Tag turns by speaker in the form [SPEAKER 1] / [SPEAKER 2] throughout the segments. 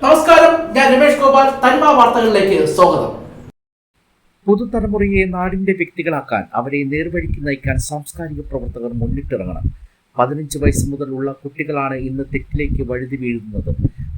[SPEAKER 1] നമസ്കാരം, ഞാൻ രമേഷ് ഗോപാൽ. തനിമ വാർത്തകളിലേക്ക് സ്വാഗതം.
[SPEAKER 2] പുതുതലമുറയെ നാടിന്റെ വ്യക്തികളാക്കാൻ, അവരെ നേർവഴിക്ക് നയിക്കാൻ സാംസ്കാരിക പ്രവർത്തകർ മുന്നിട്ടിറങ്ങണം. 15 വയസ്സ് മുതലുള്ള കുട്ടികളാണ് ഇന്ന് തെറ്റിലേക്ക് വഴുതി വീഴുന്നത്.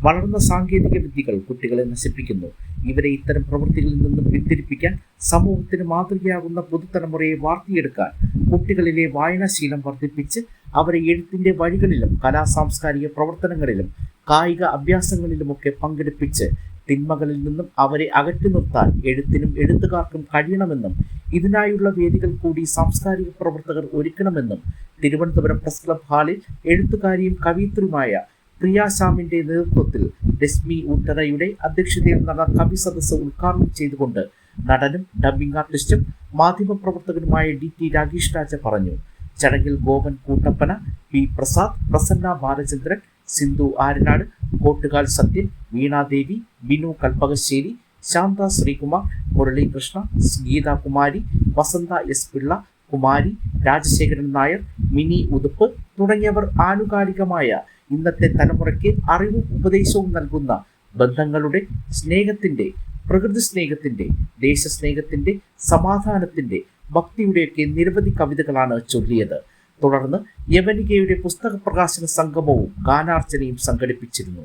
[SPEAKER 2] വളർന്ന സാങ്കേതിക വിദ്യകൾ കുട്ടികളെ നശിപ്പിക്കുന്നു. ഇവരെ ഇത്തരം പ്രവൃത്തികളിൽ നിന്നും പിന്തിരിപ്പിക്കാൻ, സമൂഹത്തിന് മാതൃകയാകുന്ന പുതുതലമുറയെ വാർത്തിയെടുക്കാൻ, കുട്ടികളിലെ വായനാശീലം വർദ്ധിപ്പിച്ച് അവരെ എഴുത്തിന്റെ വഴികളിലും കലാസാംസ്കാരിക പ്രവർത്തനങ്ങളിലും കായിക അഭ്യാസങ്ങളിലുമൊക്കെ പങ്കെടുപ്പിച്ച് തിന്മകളിൽ നിന്നും അവരെ അകറ്റി നിർത്താൻ എഴുത്തിനും എഴുത്തുകാർക്കും കഴിയണമെന്നും ഇതിനായുള്ള വേദികൾ കൂടി സാംസ്കാരിക പ്രവർത്തകർ ഒരുക്കണമെന്നും തിരുവനന്തപുരം പ്രസ് ക്ലബ് ഹാളിൽ എഴുത്തുകാരിയും കവയിത്രിയുമായ പ്രിയ ശ്യാമിന്റെ നേതൃത്വത്തിൽ രശ്മി ഊട്ടറയുടെ അധ്യക്ഷതയിൽ നടന്ന കവി സദസ്സ് ഉദ്ഘാടനം ചെയ്തുകൊണ്ട് നടനും ഡബ്ബിംഗ് ആർട്ടിസ്റ്റും മാധ്യമപ്രവർത്തകനുമായ DT രാകേഷ് രാജ പറഞ്ഞു. ചടങ്ങിൽ ഗോപൻ കൂട്ടപ്പന, പി പ്രസാദ്, പ്രസന്ന ബാലചന്ദ്രൻ, സിന്ധു ആരനാട്, കോട്ടുകാൽ സത്യൻ, വീണാദേവി, ബിനു കൽപ്പകശ്ശേരി, ശാന്ത ശ്രീകുമാർ, മുരളീകൃഷ്ണ, ഗീതാകുമാരി, വസന്ത S പിള്ള, കുമാരി, രാജശേഖരൻ നായർ, മിനി ഉതുപ്പ് തുടങ്ങിയവർ ആനുകാലികമായ ഇന്നത്തെ തലമുറയ്ക്ക് അറിവും ഉപദേശവും നൽകുന്ന ബന്ധങ്ങളുടെ, സ്നേഹത്തിന്റെ, പ്രകൃതി സ്നേഹത്തിന്റെ, ദേശസ്നേഹത്തിന്റെ, സമാധാനത്തിന്റെ, ഭക്തിയുടെയൊക്കെ നിരവധി കവിതകളാണ് ചൊല്ലിയത്. തുടർന്ന് യവനികയുടെ പുസ്തക പ്രകാശന സംഗമവും ഗാനാർച്ചനയും സംഘടിപ്പിച്ചിരുന്നു.